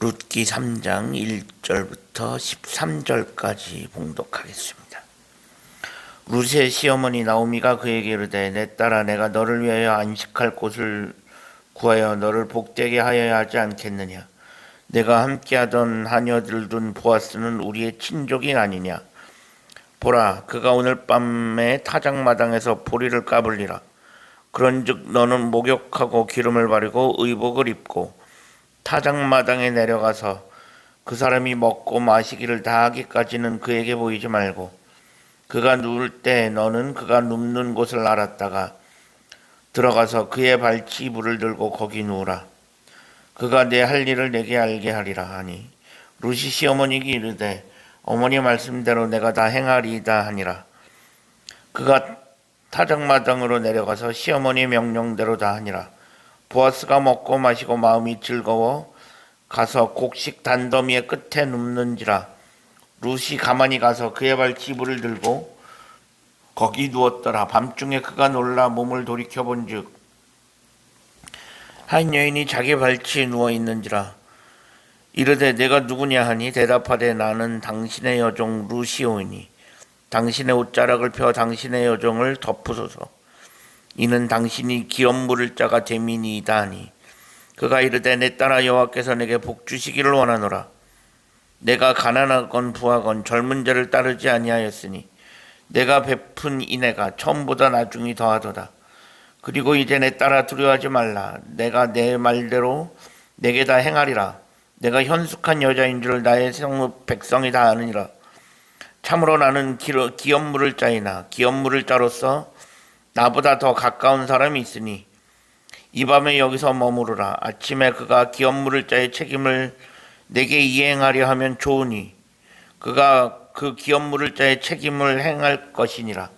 룻기 3장 1절부터 13절까지 봉독하겠습니다. 룻의 시어머니 나오미가 그에게 이르되 내 딸아 내가 너를 위하여 안식할 곳을 구하여 너를 복되게 하여야 하지 않겠느냐. 내가 함께하던 하녀들 둔 보아스는 우리의 친족이 아니냐. 보라 그가 오늘 밤에 타작마당에서 보리를 까불리라. 그런즉 너는 목욕하고 기름을 바르고 의복을 입고 타작마당에 내려가서 그 사람이 먹고 마시기를 다 하기까지는 그에게 보이지 말고 그가 누울 때 너는 그가 눕는 곳을 알았다가 들어가서 그의 발치 이불을 들고 거기 누우라. 그가 내 할 일을 내게 알게 하리라 하니 룻이 시어머니에게 이르되 어머니 말씀대로 내가 다 행하리이다 하니라. 그가 타작마당으로 내려가서 시어머니 명령대로 다 하니라. 보아스가 먹고 마시고 마음이 즐거워 가서 곡식 단더미의 끝에 눕는지라. 룻이 가만히 가서 그의 발치 이불을 들고 거기 누웠더라. 밤중에 그가 놀라 몸을 돌이켜 본즉 한 여인이 자기 발치에 누워 있는지라. 이르되 내가 누구냐 하니 대답하되 나는 당신의 여종 룻이오이니 당신의 옷자락을 펴 당신의 여종을 덮으소서. 이는 당신이 기업 물을 자가 됨이니이다 하니 그가 이르되 내 딸아 여호와께서 내게 복 주시기를 원하노라. 내가 가난하건 부하건 젊은 자를 따르지 아니하였으니 내가 베푼 인애가 처음보다 나중이 더하도다. 그리고 이제 내 딸아 두려워하지 말라. 내가 내 말대로 내게 다 행하리라. 내가 현숙한 여자인 줄 나의 성읍 백성이 다 아느니라. 참으로 나는 기업 물을 자이나 기업 물을 자로서 나보다 더 가까운 사람이 있으니 이 밤에 여기서 머무르라. 아침에 그가 기업 물을 자의 책임을 내게 이행하려 하면 좋으니 그가 그 기업 물을 자의 책임을 행할 것이니라.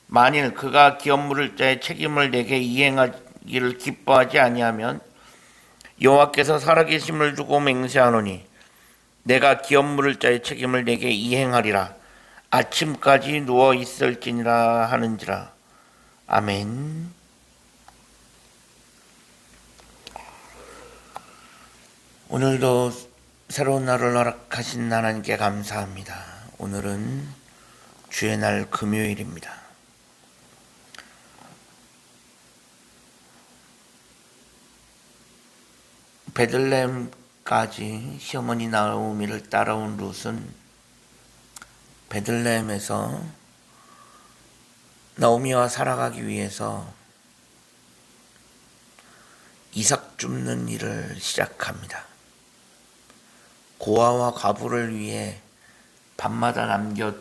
만일 그가 기업 물을 자의 책임을 내게 이행하기를 기뻐하지 아니하면 여호와께서 살아계심을 두고 맹세하노니 내가 기업 물을 자의 책임을 내게 이행하리라. 아침까지 누워 있을지니라 하는지라. 아멘. 오늘도 새로운 날을 허락하신 하나님께 감사합니다. 오늘은 주의 날 금요일입니다. 베들레헴까지 시어머니 나오미를 따라온 룻은 베들레헴에서 나오미와 살아가기 위해서 이삭 줍는 일을 시작합니다. 고아와 과부를 위해 밤마다 남겨둔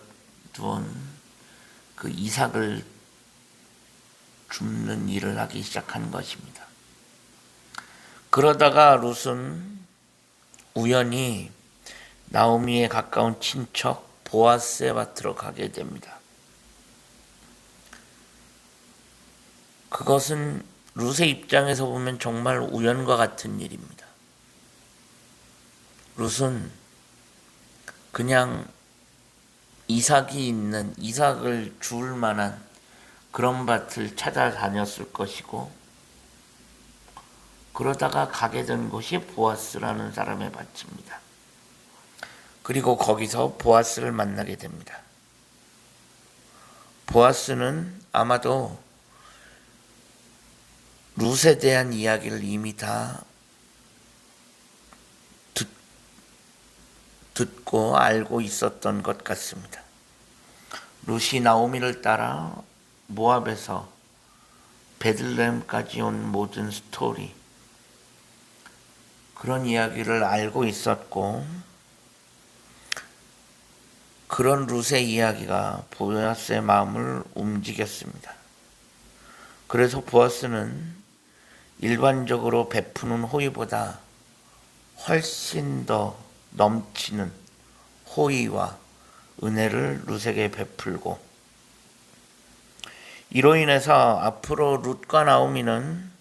그 이삭을 줍는 일을 하기 시작한 것입니다. 그러다가 룻은 우연히 나오미의 가까운 친척 보아스의 밭으로 가게 됩니다. 그것은 룻의 입장에서 보면 정말 우연과 같은 일입니다. 룻은 그냥 이삭이 있는 이삭을 줄 만한 그런 밭을 찾아다녔을 것이고 그러다가 가게 된 곳이 보아스라는 사람의 밭입니다. 그리고 거기서 보아스를 만나게 됩니다. 보아스는 아마도 룻에 대한 이야기를 이미 다 듣고 알고 있었던 것 같습니다. 룻이 나오미를 따라 모압에서 베들레헴까지 온 모든 스토리, 그런 이야기를 알고 있었고 그런 룻의 이야기가 보아스의 마음을 움직였습니다. 그래서 보아스는 일반적으로 베푸는 호의보다 훨씬 더 넘치는 호의와 은혜를 룻에게 베풀고 이로 인해서 앞으로 룻과 나오미는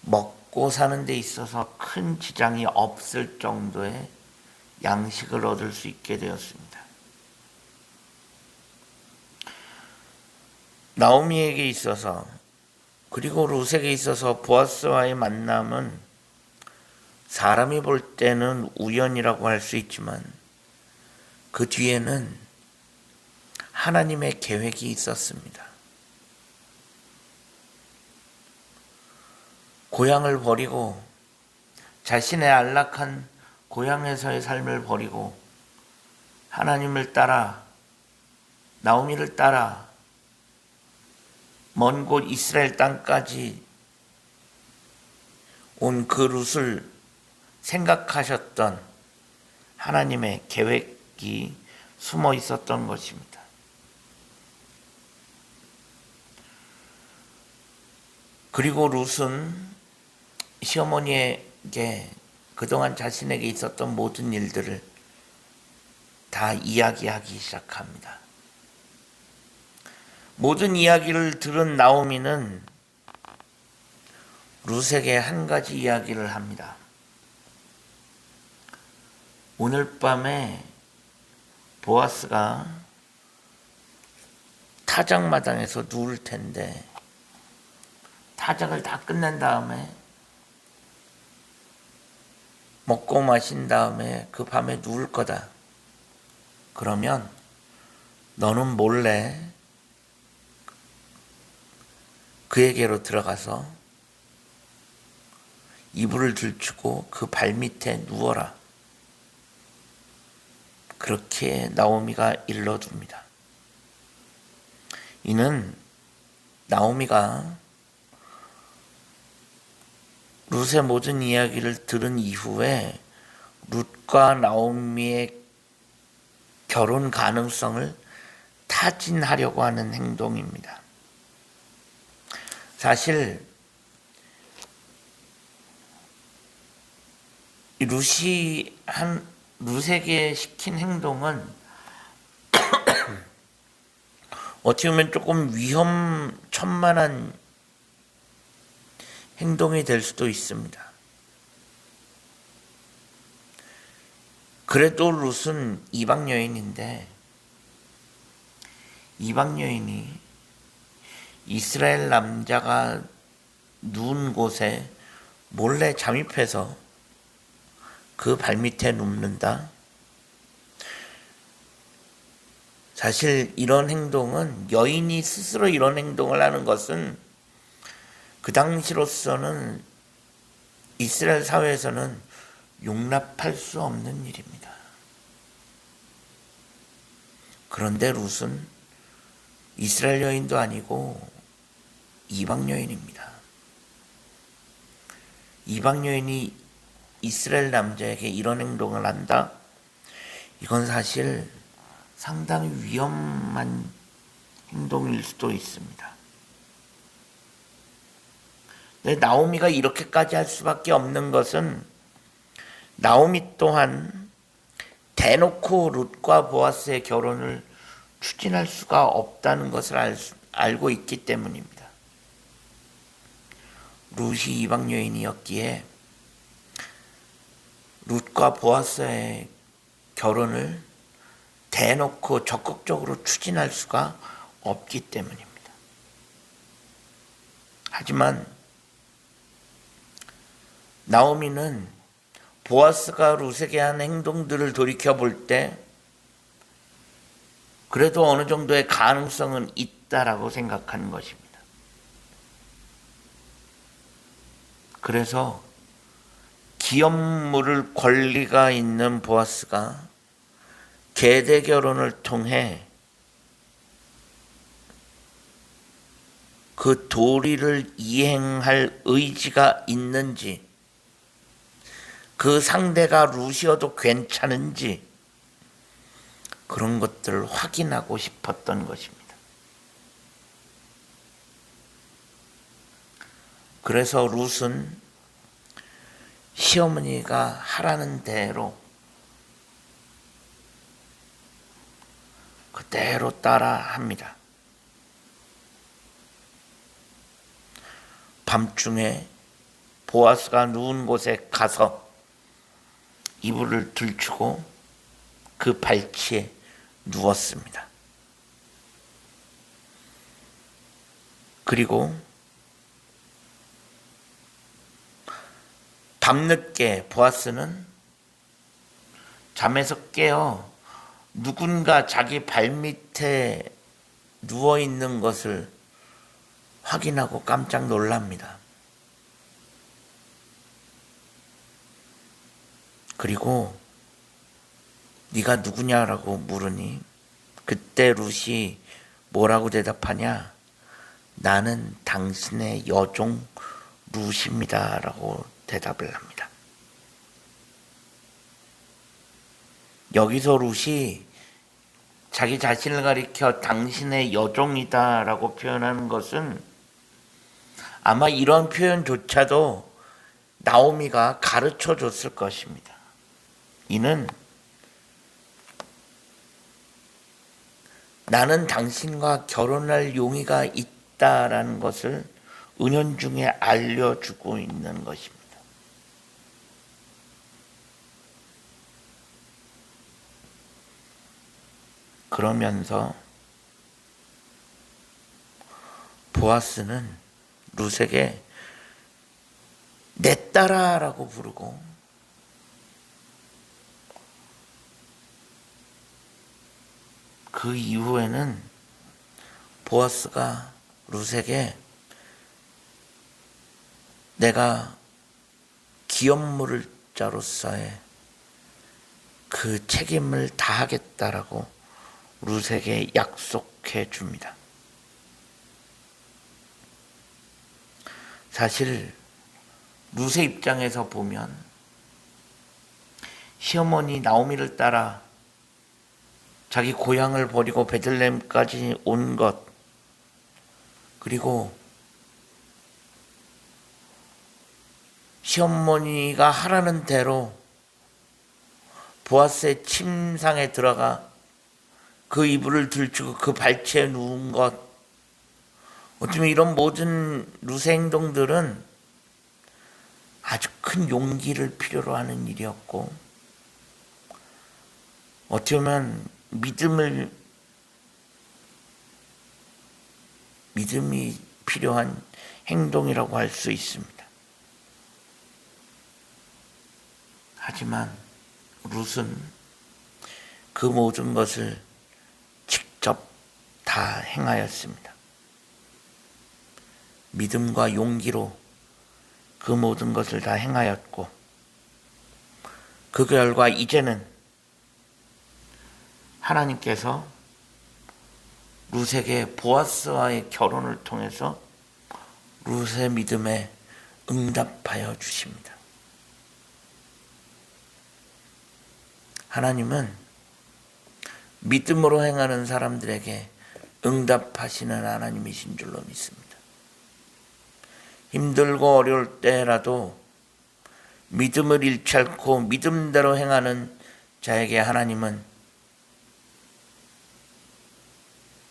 먹고 사는 데 있어서 큰 지장이 없을 정도의 양식을 얻을 수 있게 되었습니다. 나오미에게 있어서 그리고 룻에게 있어서 보아스와의 만남은 사람이 볼 때는 우연이라고 할 수 있지만 그 뒤에는 하나님의 계획이 있었습니다. 고향을 버리고 자신의 안락한 고향에서의 삶을 버리고 하나님을 따라 나오미를 따라 먼 곳 이스라엘 땅까지 온 그 룻을 생각하셨던 하나님의 계획이 숨어 있었던 것입니다. 그리고 룻은 시어머니에게 그동안 자신에게 있었던 모든 일들을 다 이야기하기 시작합니다. 모든 이야기를 들은 나오미는 룻에게 한 가지 이야기를 합니다. 오늘 밤에 보아스가 타작마당에서 누울 텐데 타작을 다 끝낸 다음에 먹고 마신 다음에 그 밤에 누울 거다. 그러면 너는 몰래 그에게로 들어가서 이불을 들추고 그 발밑에 누워라. 그렇게 나오미가 일러줍니다. 이는 나오미가 룻의 모든 이야기를 들은 이후에 룻과 나오미의 결혼 가능성을 타진하려고 하는 행동입니다. 사실 룻에게 시킨 행동은 어떻게 보면 조금 위험천만한 행동이 될 수도 있습니다. 그래도 룻은 이방 여인인데 이방 여인이 이스라엘 남자가 누운 곳에 몰래 잠입해서 그 발밑에 눕는다. 사실 이런 행동은 여인이 스스로 이런 행동을 하는 것은 그 당시로서는 이스라엘 사회에서는 용납할 수 없는 일입니다. 그런데 룻은 이스라엘 여인도 아니고 이방 여인입니다. 이방 여인이 이스라엘 남자에게 이런 행동을 한다? 이건 사실 상당히 위험한 행동일 수도 있습니다. 나오미가 이렇게까지 할 수밖에 없는 것은 나오미 또한 대놓고 룻과 보아스의 결혼을 추진할 수가 없다는 것을 알고 있기 때문입니다. 룻이 이방 여인이었기에 룻과 보아스의 결혼을 대놓고 적극적으로 추진할 수가 없기 때문입니다. 하지만 나오미는 보아스가 룻에게 한 행동들을 돌이켜볼 때 그래도 어느 정도의 가능성은 있다라고 생각하는 것입니다. 그래서 기업 물을 권리가 있는 보아스가 계대 결혼을 통해 그 도리를 이행할 의지가 있는지, 그 상대가 룻이어도 괜찮은지 그런 것들을 확인하고 싶었던 것입니다. 그래서 룻은 시어머니가 하라는 대로 그대로 따라 합니다. 밤중에 보아스가 누운 곳에 가서 이불을 들추고 그 발치에 누웠습니다. 그리고 밤늦게 보아스는 잠에서 깨어 누군가 자기 발밑에 누워있는 것을 확인하고 깜짝 놀랍니다. 그리고 네가 누구냐라고 물으니 그때 룻이 뭐라고 대답하냐? 나는 당신의 여종 룻입니다 라고 대답을 합니다. 여기서 룻이 자기 자신을 가리켜 당신의 여종이다 라고 표현하는 것은 아마 이런 표현조차도 나오미가 가르쳐 줬을 것입니다. 이는 나는 당신과 결혼할 용의가 있다라는 것을 은연중에 알려주고 있는 것입니다. 그러면서 보아스는 룻에게 내 딸아라고 부르고 그 이후에는 보아스가 룻에게 내가 기업물을 자로서의 그 책임을 다하겠다라고 룻에게 약속해 줍니다. 사실 룻의 입장에서 보면 시어머니 나오미를 따라 자기 고향을 버리고 베들레헴까지 온 것, 그리고 시어머니가 하라는 대로 보아스의 침상에 들어가 그 이불을 들추고 그 발치에 누운 것, 어쩌면 이런 모든 룻의 행동들은 아주 큰 용기를 필요로 하는 일이었고, 어떻게 보면 믿음이 필요한 행동이라고 할 수 있습니다. 하지만 룻은 그 모든 것을 직접 다 행하였습니다. 믿음과 용기로 그 모든 것을 다 행하였고, 그 결과 이제는 하나님께서 룻에게 보아스와의 결혼을 통해서 룻의 믿음에 응답하여 주십니다. 하나님은 믿음으로 행하는 사람들에게 응답하시는 하나님이신 줄로 믿습니다. 힘들고 어려울 때라도 믿음을 잃지 않고 믿음대로 행하는 자에게 하나님은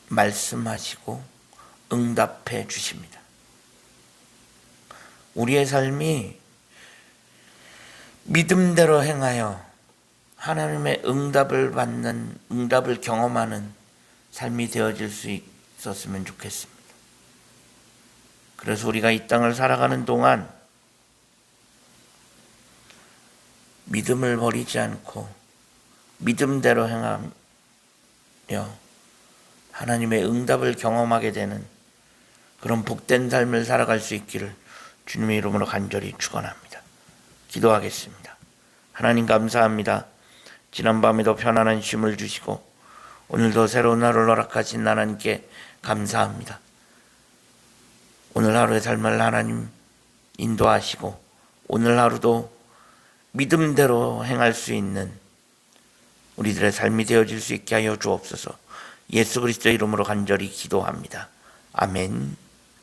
말씀하시고 응답해 주십니다. 우리의 삶이 믿음대로 행하여 하나님의 응답을 경험하는 삶이 되어질 수 있었으면 좋겠습니다. 그래서 우리가 이 땅을 살아가는 동안 믿음을 버리지 않고 믿음대로 행하며 하나님의 응답을 경험하게 되는 그런 복된 삶을 살아갈 수 있기를 주님의 이름으로 간절히 축원합니다. 기도하겠습니다. 하나님 감사합니다. 지난밤에도 편안한 쉼을 주시고 오늘도 새로운 하루를 허락하신 하나님께 감사합니다. 오늘 하루의 삶을 하나님 인도하시고 오늘 하루도 믿음대로 행할 수 있는 우리들의 삶이 되어질 수 있게 하여 주옵소서. 예수 그리스도의 이름으로 간절히 기도합니다. 아멘.